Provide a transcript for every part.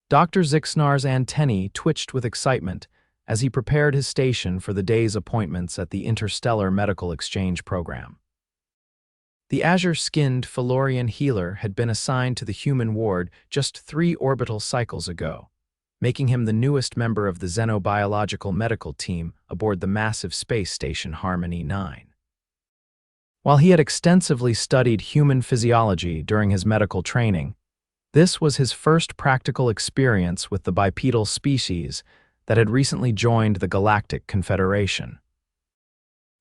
Dr. Zixnar's antennae twitched with excitement as he prepared his station for the day's appointments at the Interstellar Medical Exchange program. The azure-skinned Phalorian healer had been assigned to the human ward just 3 orbital cycles ago, making him the newest member of the xenobiological medical team aboard the massive space station Harmony 9. While he had extensively studied human physiology during his medical training, this was his first practical experience with the bipedal species that had recently joined the Galactic Confederation.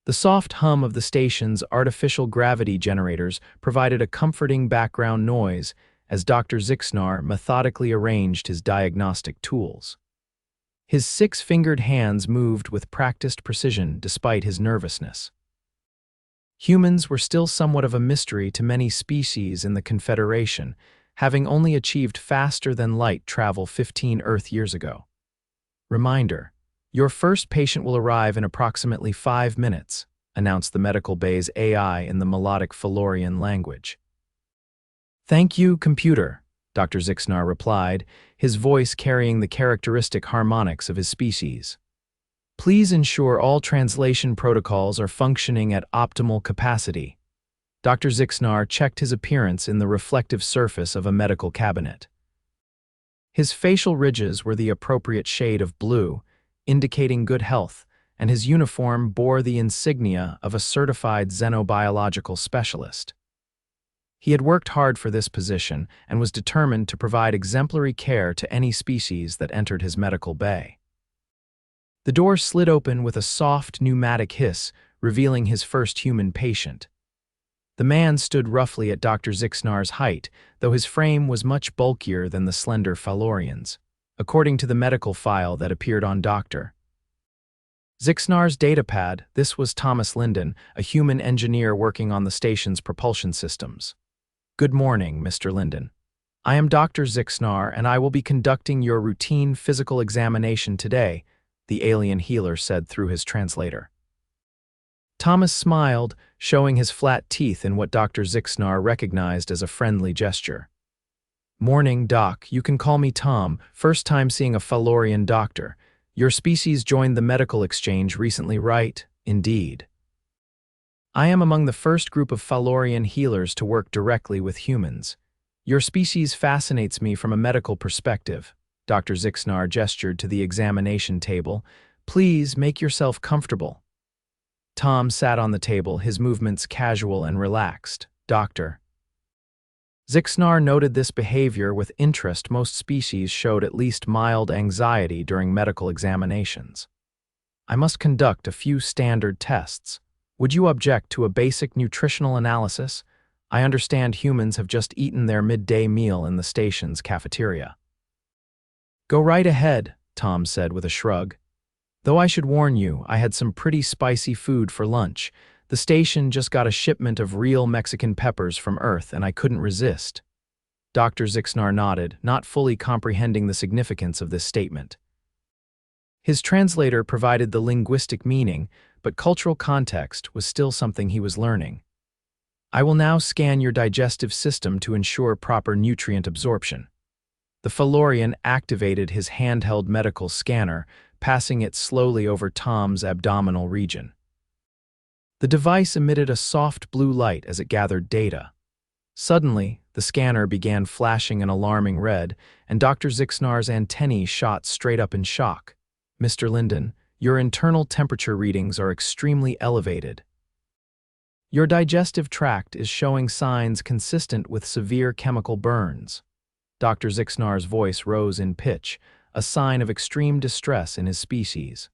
The soft hum of the station's artificial gravity generators provided a comforting background noise as Dr. Zixnar methodically arranged his diagnostic tools. His 6-fingered hands moved with practiced precision despite his nervousness. Humans were still somewhat of a mystery to many species in the Confederation, having only achieved faster-than-light travel 15 Earth years ago. Reminder: your first patient will arrive in approximately 5 minutes, announced the medical bay's AI in the melodic Phalorian language. Thank you, computer, Dr. Zixnar replied, his voice carrying the characteristic harmonics of his species. Please ensure all translation protocols are functioning at optimal capacity. Dr. Zixnar checked his appearance in the reflective surface of a medical cabinet. His facial ridges were the appropriate shade of blue, indicating good health, and his uniform bore the insignia of a certified xenobiological specialist. He had worked hard for this position and was determined to provide exemplary care to any species that entered his medical bay. The door slid open with a soft pneumatic hiss, revealing his first human patient. The man stood roughly at Dr. Zixnar's height, though his frame was much bulkier than the slender Phalorians, according to the medical file that appeared on Dr. Zixnar's datapad. This was Thomas Linden, a human engineer working on the station's propulsion systems. Good morning, Mr. Linden. I am Dr. Zixnar, and I will be conducting your routine physical examination today, the alien healer said through his translator. Thomas smiled, showing his flat teeth in what Dr. Zixnar recognized as a friendly gesture. Morning, Doc. You can call me Tom. First time seeing a Phalorian doctor. Your species joined the medical exchange recently, right? Indeed. I am among the first group of Phalorian healers to work directly with humans. Your species fascinates me from a medical perspective. Dr. Zixnar gestured to the examination table. Please make yourself comfortable. Tom sat on the table, his movements casual and relaxed. Doctor. Zixnar noted this behavior with interest. Most species showed at least mild anxiety during medical examinations. I must conduct a few standard tests. Would you object to a basic nutritional analysis? I understand humans have just eaten their midday meal in the station's cafeteria. Go right ahead, Tom said with a shrug. Though I should warn you, I had some pretty spicy food for lunch. The station just got a shipment of real Mexican peppers from Earth, and I couldn't resist. Dr. Zixnar nodded, not fully comprehending the significance of this statement. His translator provided the linguistic meaning, but cultural context was still something he was learning. I will now scan your digestive system to ensure proper nutrient absorption. The Phalorian activated his handheld medical scanner, passing it slowly over Tom's abdominal region. The device emitted a soft blue light as it gathered data. Suddenly, the scanner began flashing an alarming red, and Dr. Zixnar's antennae shot straight up in shock. Mr. Linden, your internal temperature readings are extremely elevated. Your digestive tract is showing signs consistent with severe chemical burns. Dr. Zixnar's voice rose in pitch, a sign of extreme distress in his species.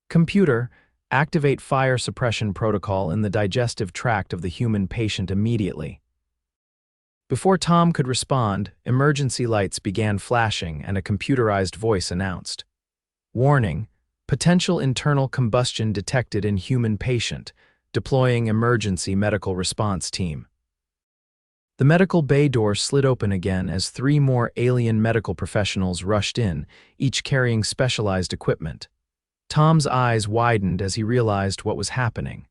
Computer, activate fire suppression protocol in the digestive tract of the human patient immediately. Before Tom could respond, emergency lights began flashing and a computerized voice announced. Warning, potential internal combustion detected in human patient, deploying emergency medical response team. The medical bay door slid open again as 3 more alien medical professionals rushed in, each carrying specialized equipment. Tom's eyes widened as he realized what was happening.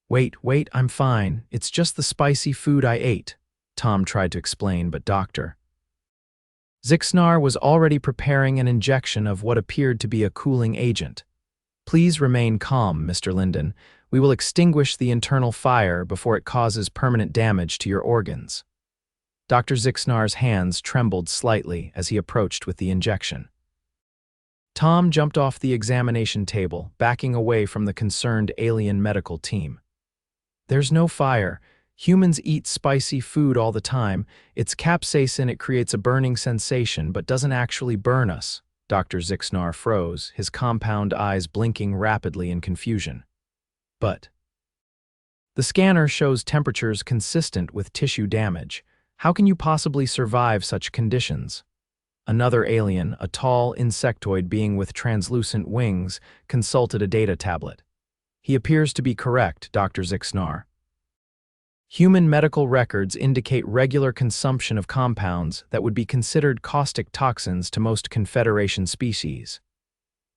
Wait, I'm fine. It's just the spicy food I ate, Tom tried to explain, but Dr. Zixnar was already preparing an injection of what appeared to be a cooling agent. Please remain calm, Mr. Linden. We will extinguish the internal fire before it causes permanent damage to your organs. Dr. Zixnar's hands trembled slightly as he approached with the injection. Tom jumped off the examination table, backing away from the concerned alien medical team. There's no fire. Humans eat spicy food all the time. It's capsaicin, it creates a burning sensation, but doesn't actually burn us. Dr. Zixnar froze, his compound eyes blinking rapidly in confusion. But the scanner shows temperatures consistent with tissue damage. How can you possibly survive such conditions? Another alien, a tall insectoid being with translucent wings, consulted a data tablet. He appears to be correct, Dr. Zixnar. Human medical records indicate regular consumption of compounds that would be considered caustic toxins to most Confederation species.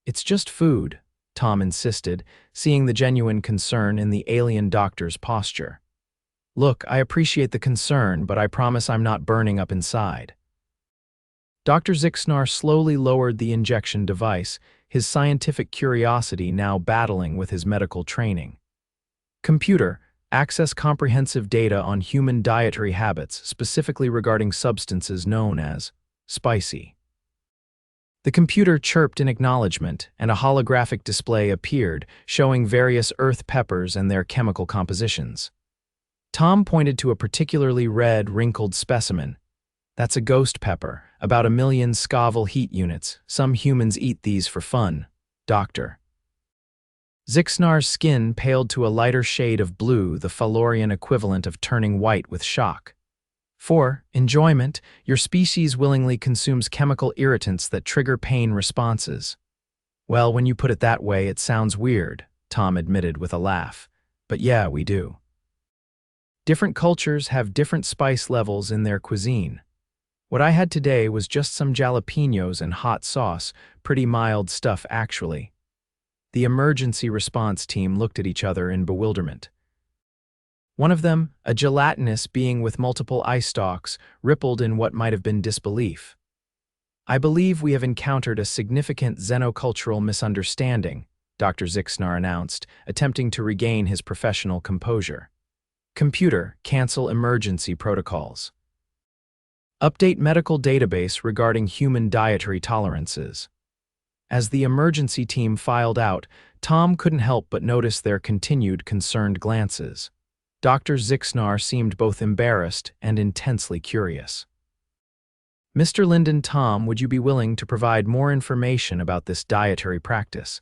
It's just food, Tom insisted, seeing the genuine concern in the alien doctor's posture. Look, I appreciate the concern, but I promise I'm not burning up inside. Dr. Zixnar slowly lowered the injection device, his scientific curiosity now battling with his medical training. Computer, access comprehensive data on human dietary habits, specifically regarding substances known as spicy. The computer chirped in acknowledgement, and a holographic display appeared, showing various earth peppers and their chemical compositions. Tom pointed to a particularly red, wrinkled specimen. That's a ghost pepper, about 1 million Scoville heat units. Some humans eat these for fun, Doctor. Zixnar's skin paled to a lighter shade of blue, the Phalorian equivalent of turning white with shock. For enjoyment, your species willingly consumes chemical irritants that trigger pain responses. Well, when you put it that way, it sounds weird, Tom admitted with a laugh. But yeah, we do. Different cultures have different spice levels in their cuisine. What I had today was just some jalapenos and hot sauce, pretty mild stuff actually. The emergency response team looked at each other in bewilderment. One of them, a gelatinous being with multiple eye stalks, rippled in what might have been disbelief. I believe we have encountered a significant xenocultural misunderstanding, Dr. Zixnar announced, attempting to regain his professional composure. Computer, cancel emergency protocols. Update medical database regarding human dietary tolerances. As the emergency team filed out, Tom couldn't help but notice their continued concerned glances. Dr. Zixnar seemed both embarrassed and intensely curious. Mr. Linden, Tom, would you be willing to provide more information about this dietary practice?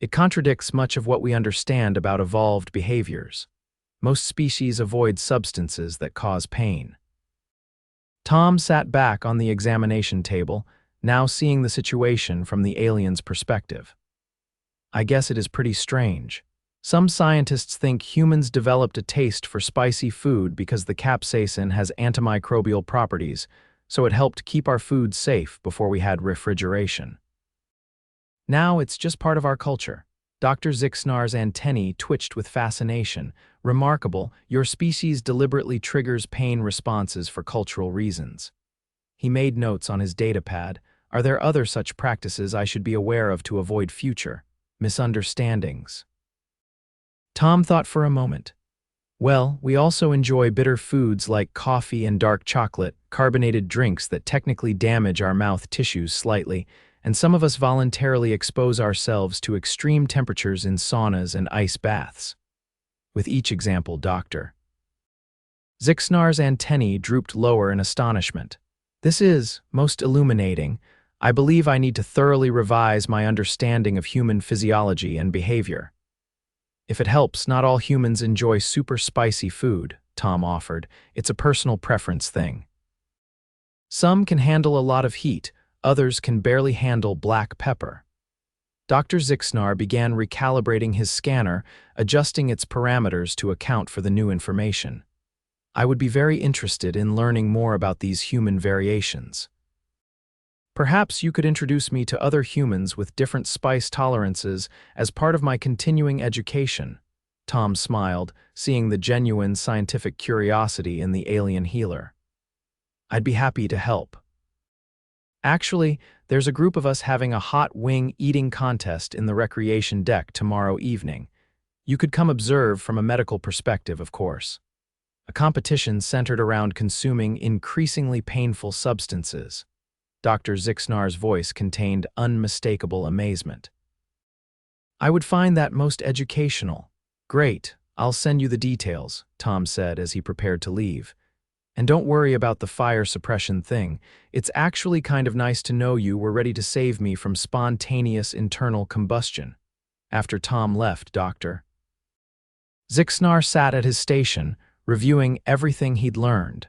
It contradicts much of what we understand about evolved behaviors. Most species avoid substances that cause pain. Tom sat back on the examination table, now seeing the situation from the alien's perspective. I guess it is pretty strange. Some scientists think humans developed a taste for spicy food because the capsaicin has antimicrobial properties, so it helped keep our food safe before we had refrigeration. Now it's just part of our culture. Dr. Zixnar's antennae twitched with fascination. Remarkable, your species deliberately triggers pain responses for cultural reasons. He made notes on his datapad. Are there other such practices I should be aware of to avoid future misunderstandings? Tom thought for a moment. Well, we also enjoy bitter foods like coffee and dark chocolate, carbonated drinks that technically damage our mouth tissues slightly, and some of us voluntarily expose ourselves to extreme temperatures in saunas and ice baths. With each example, Dr. Zixnar's antennae drooped lower in astonishment. This is most illuminating. I believe I need to thoroughly revise my understanding of human physiology and behavior. If it helps, not all humans enjoy super spicy food, Tom offered. It's a personal preference thing. Some can handle a lot of heat, others can barely handle black pepper. Dr. Zixnar began recalibrating his scanner, adjusting its parameters to account for the new information. I would be very interested in learning more about these human variations. Perhaps you could introduce me to other humans with different spice tolerances as part of my continuing education. Tom smiled, seeing the genuine scientific curiosity in the alien healer. I'd be happy to help. Actually, there's a group of us having a hot wing eating contest in the recreation deck tomorrow evening. You could come observe from a medical perspective, of course. A competition centered around consuming increasingly painful substances. Dr. Zixnar's voice contained unmistakable amazement. I would find that most educational. Great, I'll send you the details, Tom said as he prepared to leave. And don't worry about the fire suppression thing. It's actually kind of nice to know you were ready to save me from spontaneous internal combustion. After Tom left, Dr. Zixnar sat at his station, reviewing everything he'd learned.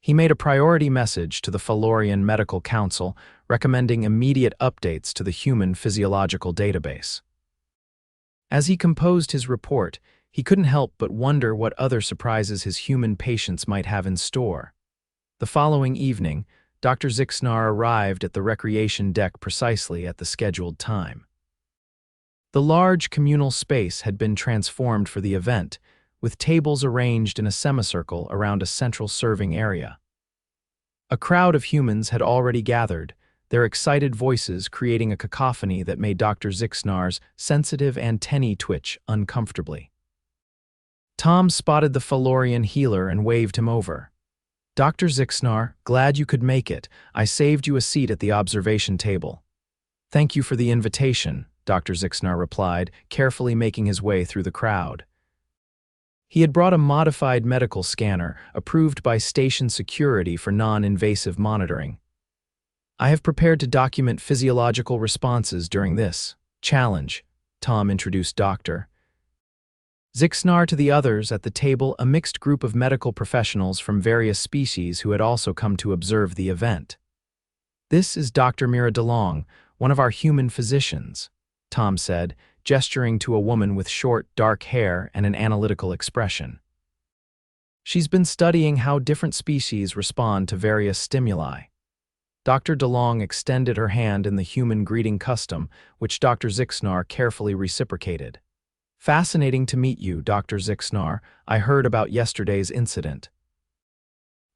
He made a priority message to the Phalorian Medical Council, recommending immediate updates to the human physiological database. As he composed his report, he couldn't help but wonder what other surprises his human patients might have in store. The following evening, Dr. Zixnar arrived at the recreation deck precisely at the scheduled time. The large communal space had been transformed for the event, with tables arranged in a semicircle around a central serving area. A crowd of humans had already gathered, their excited voices creating a cacophony that made Dr. Zixnar's sensitive antennae twitch uncomfortably. Tom spotted the Phalorian healer and waved him over. Dr. Zixnar, glad you could make it. I saved you a seat at the observation table. Thank you for the invitation, Dr. Zixnar replied, carefully making his way through the crowd. He had brought a modified medical scanner, approved by station security for non-invasive monitoring. I have prepared to document physiological responses during this challenge, Tom introduced Dr. Zixnar to the others at the table, a mixed group of medical professionals from various species who had also come to observe the event. This is Dr. Mira DeLong, one of our human physicians, Tom said, gesturing to a woman with short, dark hair and an analytical expression. She's been studying how different species respond to various stimuli. Dr. DeLong extended her hand in the human greeting custom, which Dr. Zixnar carefully reciprocated. Fascinating to meet you, Dr. Zixnar. I heard about yesterday's incident.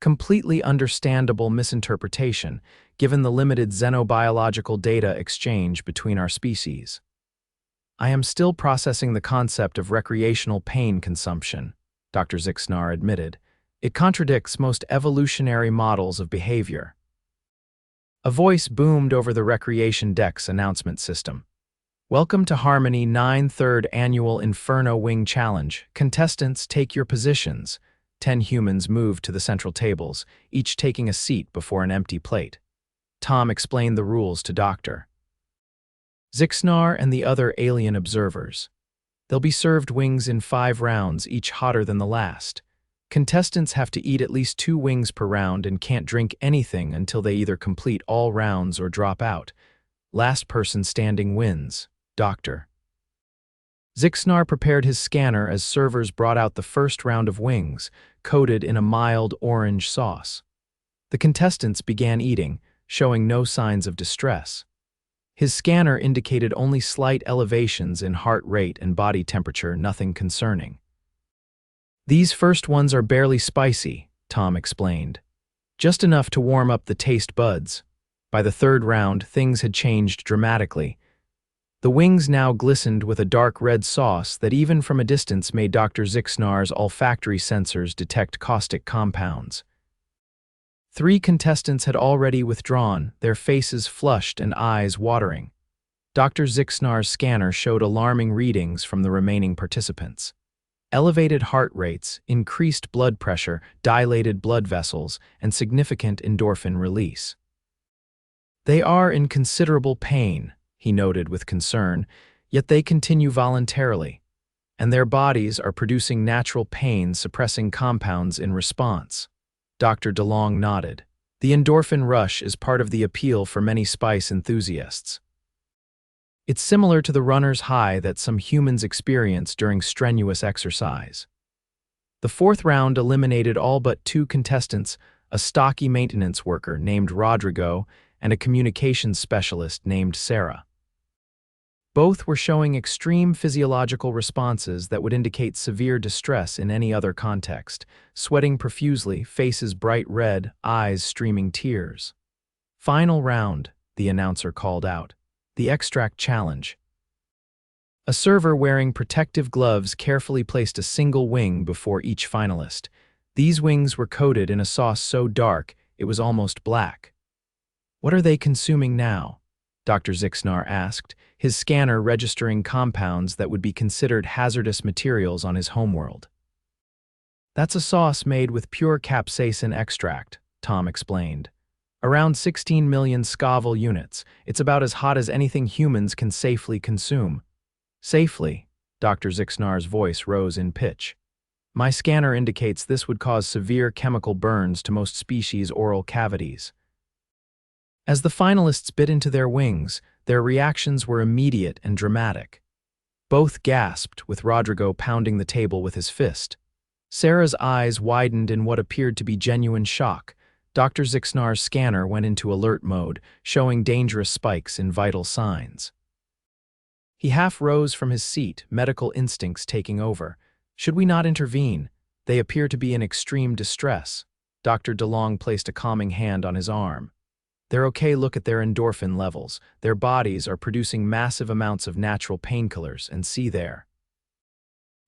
Completely understandable misinterpretation, given the limited xenobiological data exchange between our species. I am still processing the concept of recreational pain consumption, Dr. Zixnar admitted. It contradicts most evolutionary models of behavior. A voice boomed over the recreation deck's announcement system. Welcome to Harmony 9th Third Annual Inferno Wing Challenge. Contestants, take your positions. 10 humans moved to the central tables, each taking a seat before an empty plate. Tom explained the rules to Dr. Zixnar and the other alien observers. They'll be served wings in 5 rounds, each hotter than the last. Contestants have to eat at least 2 wings per round and can't drink anything until they either complete all rounds or drop out. Last person standing wins. Dr. Zixnar prepared his scanner as servers brought out the first round of wings, coated in a mild orange sauce. The contestants began eating, showing no signs of distress. His scanner indicated only slight elevations in heart rate and body temperature, nothing concerning. These first ones are barely spicy, Tom explained. Just enough to warm up the taste buds. By the 3rd round, things had changed dramatically. The wings now glistened with a dark red sauce that even from a distance made Dr. Zixnar's olfactory sensors detect caustic compounds. 3 contestants had already withdrawn, their faces flushed and eyes watering. Dr. Zixnar's scanner showed alarming readings from the remaining participants. Elevated heart rates, increased blood pressure, dilated blood vessels, and significant endorphin release. They are in considerable pain, he noted with concern, yet they continue voluntarily, and their bodies are producing natural pain-suppressing compounds in response. Dr. DeLong nodded. The endorphin rush is part of the appeal for many spice enthusiasts. It's similar to the runner's high that some humans experience during strenuous exercise. The 4th round eliminated all but 2 contestants, a stocky maintenance worker named Rodrigo and a communications specialist named Sarah. Both were showing extreme physiological responses that would indicate severe distress in any other context, sweating profusely, faces bright red, eyes streaming tears. "Final round," the announcer called out. "The extract challenge." A server wearing protective gloves carefully placed a single wing before each finalist. These wings were coated in a sauce so dark it was almost black. "What are they consuming now?" Dr. Zixnar asked, his scanner registering compounds that would be considered hazardous materials on his homeworld. "That's a sauce made with pure capsaicin extract," Tom explained. "Around 16 million Scoville units. It's about as hot as anything humans can safely consume." "Safely?" Dr. Zixnar's voice rose in pitch. "My scanner indicates this would cause severe chemical burns to most species' oral cavities." As the finalists bit into their wings, their reactions were immediate and dramatic. Both gasped, with Rodrigo pounding the table with his fist. Sarah's eyes widened in what appeared to be genuine shock. Dr. Zixnar's scanner went into alert mode, showing dangerous spikes in vital signs. He half rose from his seat, medical instincts taking over. "Should we not intervene? They appear to be in extreme distress." Dr. DeLong placed a calming hand on his arm. "They're okay. Look at their endorphin levels. Their bodies are producing massive amounts of natural painkillers, and see there."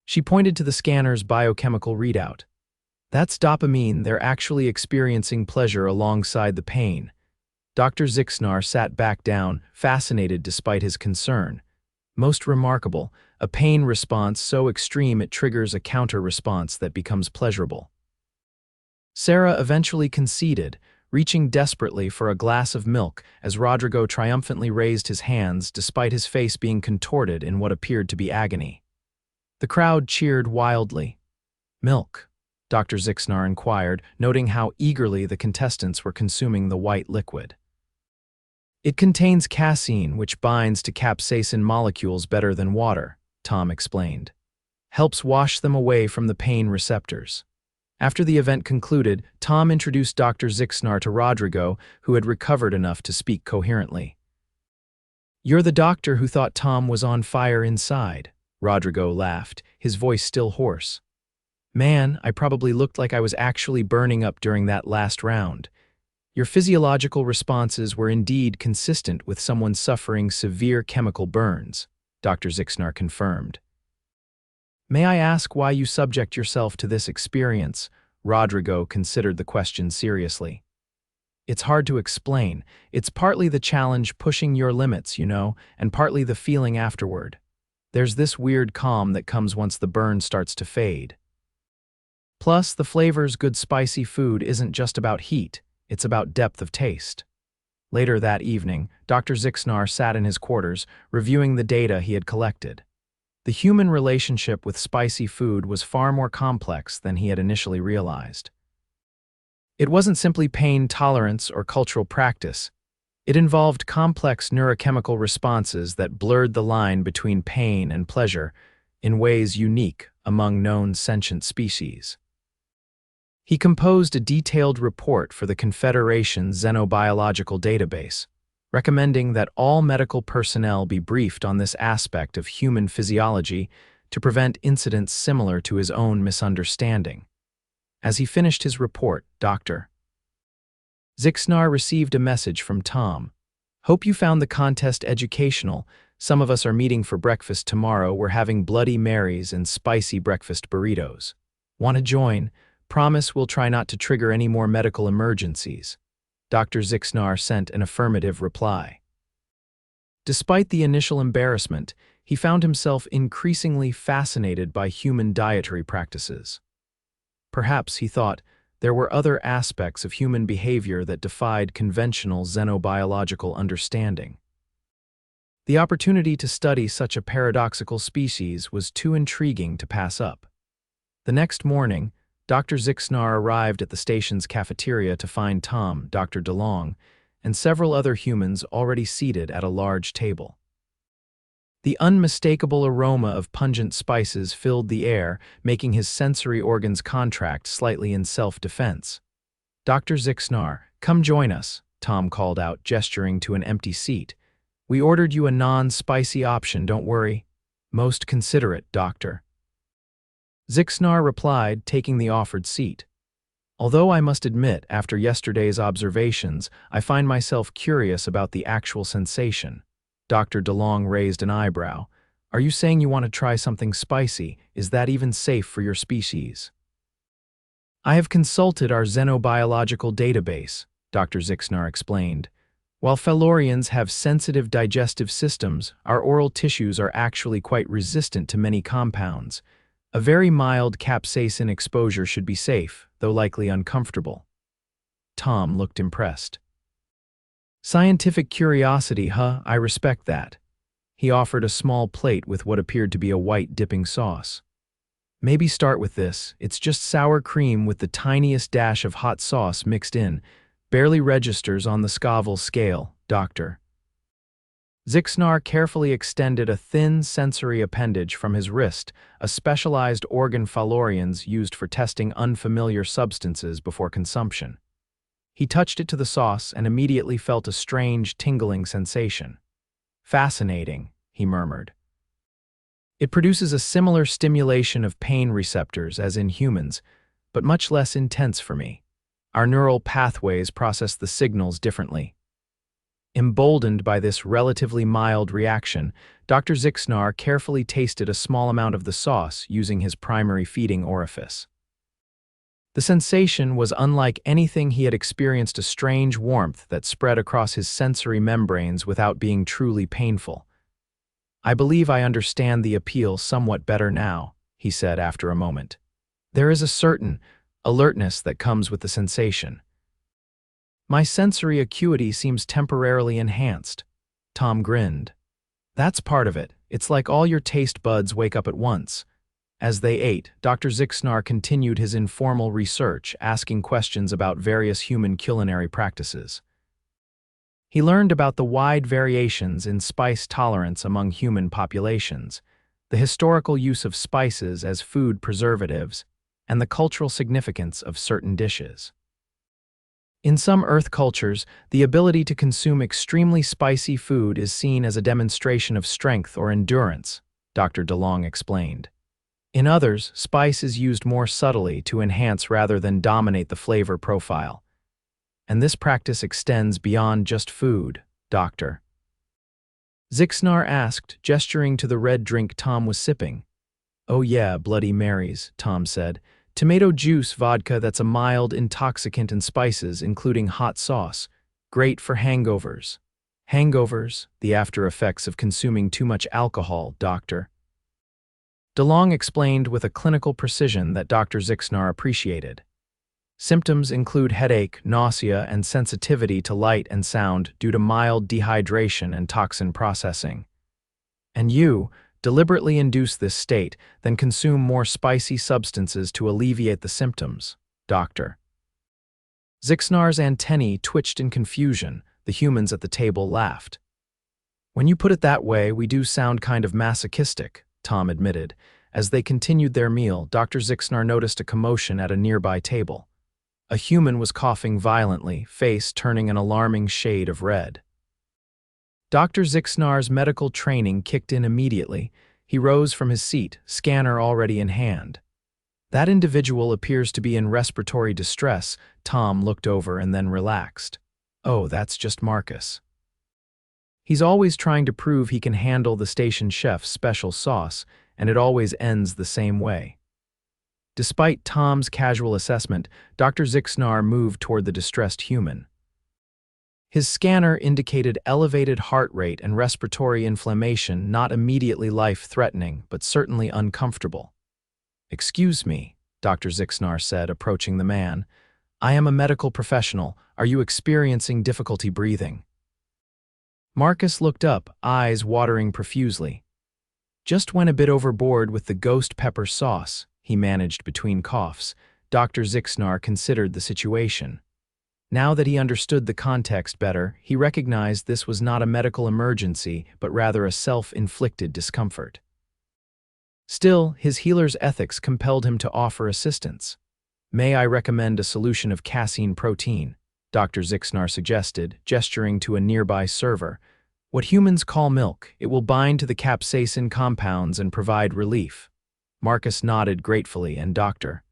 She pointed to the scanner's biochemical readout. "That's dopamine. They're actually experiencing pleasure alongside the pain." Dr. Zixnar sat back down, fascinated despite his concern. "Most remarkable, a pain response so extreme it triggers a counter-response that becomes pleasurable." Sarah eventually conceded, reaching desperately for a glass of milk as Rodrigo triumphantly raised his hands despite his face being contorted in what appeared to be agony. The crowd cheered wildly. "Milk?" Dr. Zixnar inquired, noting how eagerly the contestants were consuming the white liquid. "It contains casein, which binds to capsaicin molecules better than water," Tom explained. "Helps wash them away from the pain receptors." After the event concluded, Tom introduced Dr. Zixnar to Rodrigo, who had recovered enough to speak coherently. "You're the doctor who thought Tom was on fire inside," Rodrigo laughed, his voice still hoarse. "Man, I probably looked like I was actually burning up during that last round. Your physiological responses were indeed consistent with someone suffering severe chemical burns," Dr. Zixnar confirmed. "May I ask why you subject yourself to this experience?" Rodrigo considered the question seriously. "It's hard to explain. It's partly the challenge pushing your limits, and partly the feeling afterward. There's this weird calm that comes once the burn starts to fade. Plus, the flavor's good spicy food isn't just about heat, it's about depth of taste." Later that evening, Dr. Zixnar sat in his quarters, reviewing the data he had collected. The human relationship with spicy food was far more complex than he had initially realized. It wasn't simply pain tolerance or cultural practice. It involved complex neurochemical responses that blurred the line between pain and pleasure in ways unique among known sentient species. He composed a detailed report for the Confederation's Xenobiological Database, recommending that all medical personnel be briefed on this aspect of human physiology to prevent incidents similar to his own misunderstanding. As he finished his report, Dr. Zixnar received a message from Tom. "Hope you found the contest educational. Some of us are meeting for breakfast tomorrow. We're having Bloody Marys and spicy breakfast burritos. Want to join? Promise we'll try not to trigger any more medical emergencies." Dr. Zixnar sent an affirmative reply. Despite the initial embarrassment, he found himself increasingly fascinated by human dietary practices. Perhaps, he thought, there were other aspects of human behavior that defied conventional xenobiological understanding. The opportunity to study such a paradoxical species was too intriguing to pass up. The next morning, Dr. Zixnar arrived at the station's cafeteria to find Tom, Dr. DeLong, and several other humans already seated at a large table. The unmistakable aroma of pungent spices filled the air, making his sensory organs contract slightly in self-defense. "Dr. Zixnar, come join us," Tom called out, gesturing to an empty seat. "We ordered you a non-spicy option, don't worry." "Most considerate, Doctor." Zixnar replied, taking the offered seat. Although I must admit, after yesterday's observations, I find myself curious about the actual sensation. Dr. DeLong raised an eyebrow. Are you saying you want to try something spicy? Is that even safe for your species? I have consulted our xenobiological database, Dr. Zixnar explained. While Phalorians have sensitive digestive systems, our oral tissues are actually quite resistant to many compounds. A very mild capsaicin exposure should be safe, though likely uncomfortable. Tom looked impressed. Scientific curiosity, huh? I respect that. He offered a small plate with what appeared to be a white dipping sauce. Maybe start with this. It's just sour cream with the tiniest dash of hot sauce mixed in. Barely registers on the Scoville scale, Doctor. Zixnar carefully extended a thin sensory appendage from his wrist, a specialized organ Phalorians used for testing unfamiliar substances before consumption. He touched it to the sauce and immediately felt a strange, tingling sensation. Fascinating, he murmured. It produces a similar stimulation of pain receptors as in humans, but much less intense for me. Our neural pathways process the signals differently. Emboldened by this relatively mild reaction, Dr. Zixnar carefully tasted a small amount of the sauce using his primary feeding orifice. The sensation was unlike anything he had experienced, a strange warmth that spread across his sensory membranes without being truly painful. I believe I understand the appeal somewhat better now, he said after a moment. There is a certain alertness that comes with the sensation. My sensory acuity seems temporarily enhanced. Tom grinned. That's part of it. It's like all your taste buds wake up at once. As they ate, Dr. Zixnar continued his informal research, asking questions about various human culinary practices. He learned about the wide variations in spice tolerance among human populations, the historical use of spices as food preservatives, and the cultural significance of certain dishes. In some Earth cultures, the ability to consume extremely spicy food is seen as a demonstration of strength or endurance, Dr. DeLong explained. In others, spice is used more subtly to enhance rather than dominate the flavor profile. And this practice extends beyond just food, Doctor. Zixnar asked, gesturing to the red drink Tom was sipping. Oh yeah, Bloody Marys, Tom said. Tomato juice vodka that's a mild intoxicant and spices, including hot sauce. Great for hangovers. Hangovers, the after effects of consuming too much alcohol, Doctor. DeLong explained with a clinical precision that Dr. Zixnar appreciated. Symptoms include headache, nausea, and sensitivity to light and sound due to mild dehydration and toxin processing. And you deliberately induce this state, then consume more spicy substances to alleviate the symptoms, Doctor. Zixnar's antennae twitched in confusion. The humans at the table laughed. When you put it that way, we do sound kind of masochistic, Tom admitted. As they continued their meal, Dr. Zixnar noticed a commotion at a nearby table. A human was coughing violently, face turning an alarming shade of red. Dr. Zixnar's medical training kicked in immediately. He rose from his seat, scanner already in hand. That individual appears to be in respiratory distress. Tom looked over and then relaxed. Oh, that's just Marcus. He's always trying to prove he can handle the station chef's special sauce, and it always ends the same way. Despite Tom's casual assessment, Dr. Zixnar moved toward the distressed human. His scanner indicated elevated heart rate and respiratory inflammation, not immediately life-threatening, but certainly uncomfortable. Excuse me, Dr. Zixnar said, approaching the man. I am a medical professional. Are you experiencing difficulty breathing? Marcus looked up, eyes watering profusely. Just went a bit overboard with the ghost pepper sauce, he managed between coughs. Dr. Zixnar considered the situation. Now that he understood the context better, he recognized this was not a medical emergency, but rather a self-inflicted discomfort. Still, his healer's ethics compelled him to offer assistance. May I recommend a solution of casein protein? Dr. Zixnar suggested, gesturing to a nearby server. What humans call milk, it will bind to the capsaicin compounds and provide relief. Marcus nodded gratefully, and Dr.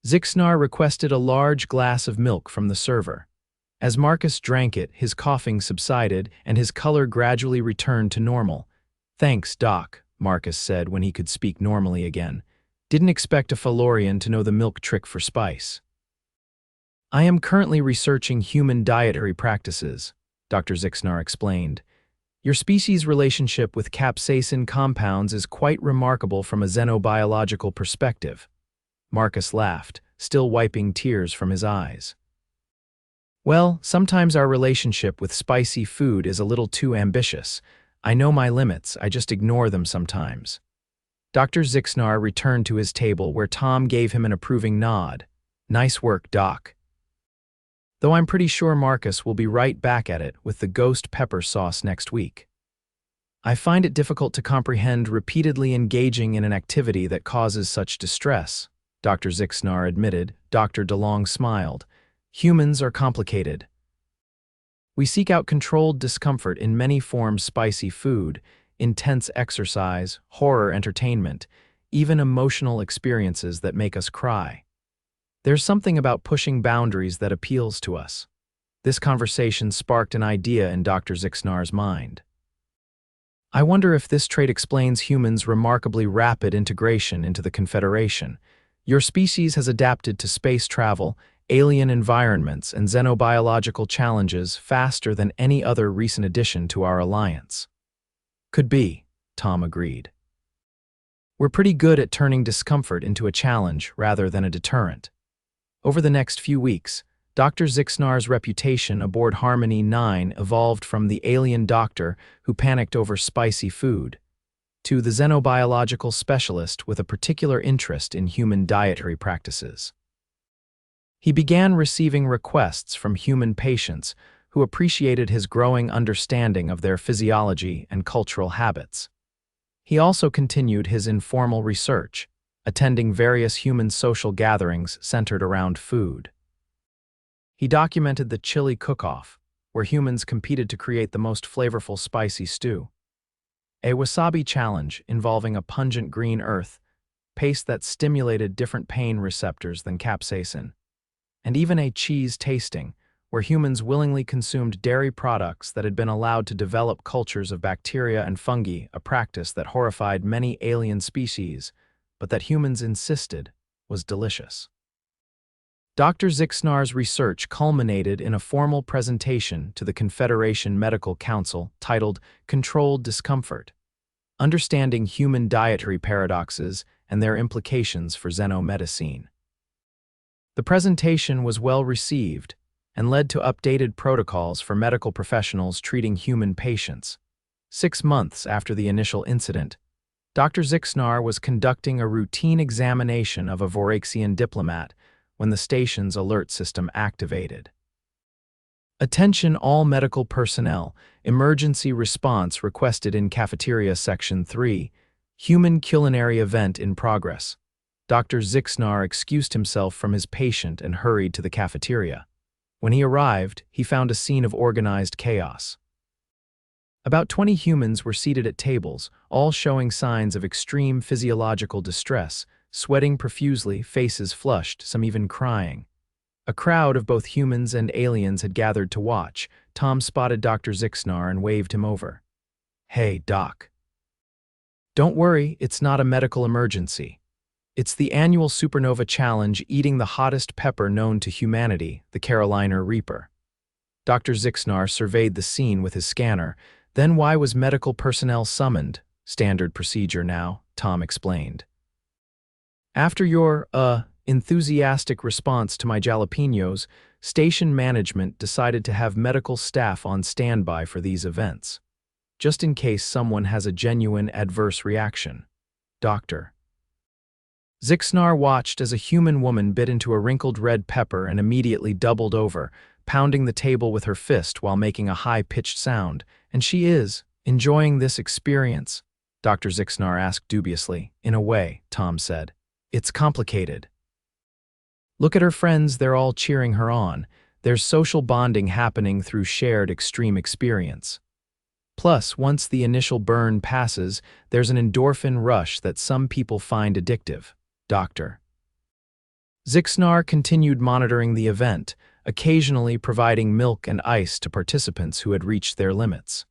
Zixnar requested a large glass of milk from the server. As Marcus drank it, his coughing subsided and his color gradually returned to normal. "Thanks, Doc," Marcus said when he could speak normally again. "Didn't expect a Phalorian to know the milk trick for spice." "I am currently researching human dietary practices," Dr. Zixnar explained. "Your species' relationship with capsaicin compounds is quite remarkable from a xenobiological perspective." Marcus laughed, still wiping tears from his eyes. "Well, sometimes our relationship with spicy food is a little too ambitious. I know my limits, I just ignore them sometimes." Dr. Zixnar returned to his table where Tom gave him an approving nod. "Nice work, Doc." "Though I'm pretty sure Marcus will be right back at it with the ghost pepper sauce next week. I find it difficult to comprehend repeatedly engaging in an activity that causes such distress," Dr. Zixnar admitted. Dr. DeLong smiled. "Humans are complicated. We seek out controlled discomfort in many forms: spicy food, intense exercise, horror entertainment, even emotional experiences that make us cry. There's something about pushing boundaries that appeals to us." This conversation sparked an idea in Dr. Zixnar's mind. "I wonder if this trait explains humans' remarkably rapid integration into the Confederation. Your species has adapted to space travel, alien environments, and xenobiological challenges faster than any other recent addition to our alliance." "Could be," Tom agreed. "We're pretty good at turning discomfort into a challenge rather than a deterrent." Over the next few weeks, Dr. Zixnar's reputation aboard Harmony 9 evolved from the alien doctor who panicked over spicy food to the xenobiological specialist with a particular interest in human dietary practices. He began receiving requests from human patients who appreciated his growing understanding of their physiology and cultural habits. He also continued his informal research, attending various human social gatherings centered around food. He documented the chili cook-off, where humans competed to create the most flavorful spicy stew; a wasabi challenge involving a pungent green earth paste that stimulated different pain receptors than capsaicin; and even a cheese tasting, where humans willingly consumed dairy products that had been allowed to develop cultures of bacteria and fungi, a practice that horrified many alien species, but that humans insisted was delicious. Dr. Zixnar's research culminated in a formal presentation to the Confederation Medical Council titled "Controlled Discomfort: Understanding Human Dietary Paradoxes and Their Implications for Xenomedicine." The presentation was well received and led to updated protocols for medical professionals treating human patients. 6 months after the initial incident, Dr. Zixnar was conducting a routine examination of a Voraxian diplomat when the station's alert system activated. "Attention all medical personnel, emergency response requested in cafeteria section 3, human culinary event in progress." Dr. Zixnar excused himself from his patient and hurried to the cafeteria. When he arrived, he found a scene of organized chaos. About 20 humans were seated at tables, all showing signs of extreme physiological distress, sweating profusely, faces flushed, some even crying. A crowd of both humans and aliens had gathered to watch. Tom spotted Dr. Zixnar and waved him over. "Hey, Doc. Don't worry, it's not a medical emergency. It's the annual Supernova Challenge eating the hottest pepper known to humanity, the Carolina Reaper." Dr. Zixnar surveyed the scene with his scanner. "Then why was medical personnel summoned?" "Standard procedure now," Tom explained. "After your, enthusiastic response to my jalapenos, station management decided to have medical staff on standby for these events, just in case someone has a genuine adverse reaction. Doctor." Zixnar watched as a human woman bit into a wrinkled red pepper and immediately doubled over, pounding the table with her fist while making a high-pitched sound. "And she is enjoying this experience?" Dr. Zixnar asked dubiously. "In a way," Tom said. "It's complicated. Look at her friends, they're all cheering her on. There's social bonding happening through shared extreme experience. Plus, once the initial burn passes, there's an endorphin rush that some people find addictive." Doctor. Zixnar continued monitoring the event, occasionally providing milk and ice to participants who had reached their limits.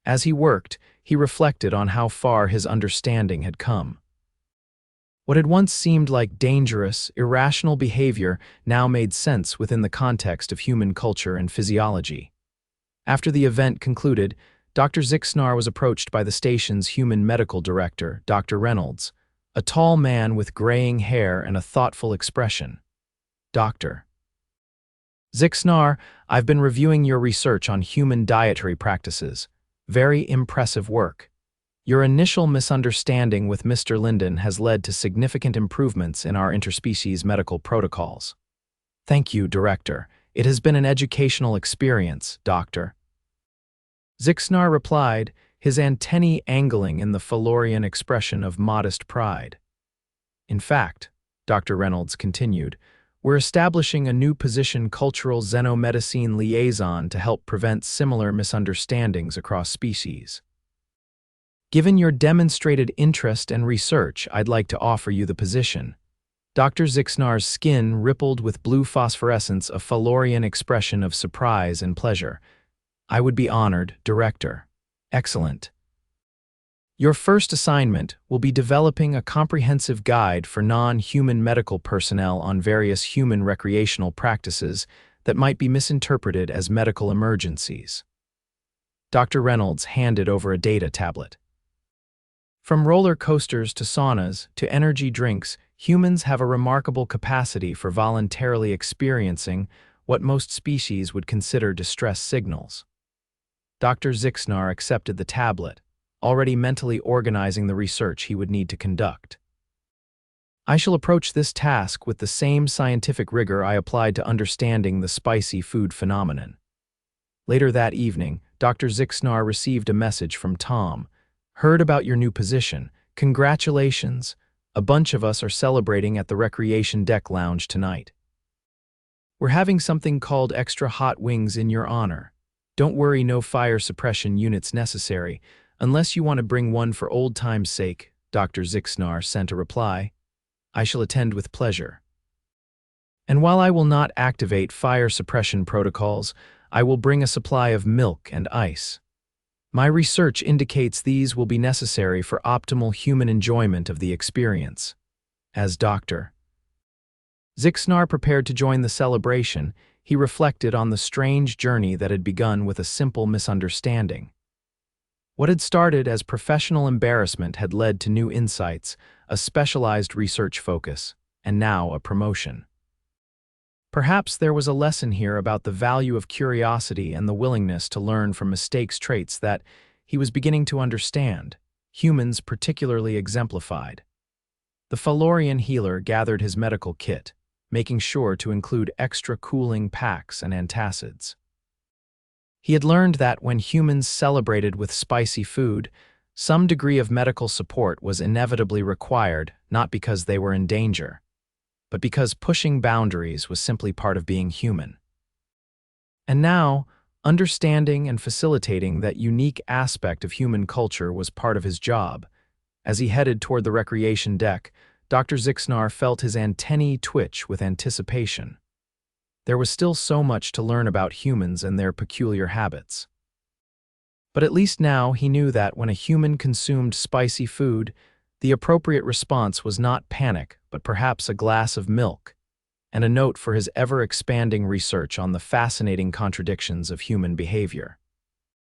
As he worked, he reflected on how far his understanding had come. What had once seemed like dangerous, irrational behavior now made sense within the context of human culture and physiology. After the event concluded, Dr. Zixnar was approached by the station's human medical director, Dr. Reynolds, a tall man with graying hair and a thoughtful expression. "Dr. Zixnar, I've been reviewing your research on human dietary practices. Very impressive work. Your initial misunderstanding with Mr. Linden has led to significant improvements in our interspecies medical protocols." "Thank you, Director. It has been an educational experience, Doctor." Zixnar replied, his antennae angling in the Phalorian expression of modest pride. "In fact," Dr. Reynolds continued, "we're establishing a new position, Cultural Xenomedicine Liaison, to help prevent similar misunderstandings across species. Given your demonstrated interest and research, I'd like to offer you the position." Dr. Zixnar's skin rippled with blue phosphorescence, a Phalorian expression of surprise and pleasure. "I would be honored, Director." "Excellent. Your first assignment will be developing a comprehensive guide for non-human medical personnel on various human recreational practices that might be misinterpreted as medical emergencies." Dr. Reynolds handed over a data tablet. "From roller coasters to saunas to energy drinks, humans have a remarkable capacity for voluntarily experiencing what most species would consider distress signals." Dr. Zixnar accepted the tablet, already mentally organizing the research he would need to conduct. "I shall approach this task with the same scientific rigor I applied to understanding the spicy food phenomenon." Later that evening, Dr. Zixnar received a message from Tom. "Heard about your new position. Congratulations. A bunch of us are celebrating at the Recreation Deck Lounge tonight. We're having something called extra hot wings in your honor. Don't worry, no fire suppression units necessary, unless you want to bring one for old time's sake," Dr. Zixnar sent a reply. "I shall attend with pleasure. And while I will not activate fire suppression protocols, I will bring a supply of milk and ice. My research indicates these will be necessary for optimal human enjoyment of the experience." As Dr. Zixnar prepared to join the celebration, he reflected on the strange journey that had begun with a simple misunderstanding. What had started as professional embarrassment had led to new insights, a specialized research focus, and now a promotion. Perhaps there was a lesson here about the value of curiosity and the willingness to learn from mistakes, traits that he was beginning to understand, humans particularly exemplified. The Phalorian healer gathered his medical kit, making sure to include extra cooling packs and antacids. He had learned that when humans celebrated with spicy food, some degree of medical support was inevitably required, not because they were in danger, but because pushing boundaries was simply part of being human. And now, understanding and facilitating that unique aspect of human culture was part of his job. As he headed toward the recreation deck, Dr. Zixnar felt his antennae twitch with anticipation. There was still so much to learn about humans and their peculiar habits. But at least now he knew that when a human consumed spicy food, the appropriate response was not panic, but perhaps a glass of milk, and a note for his ever-expanding research on the fascinating contradictions of human behavior.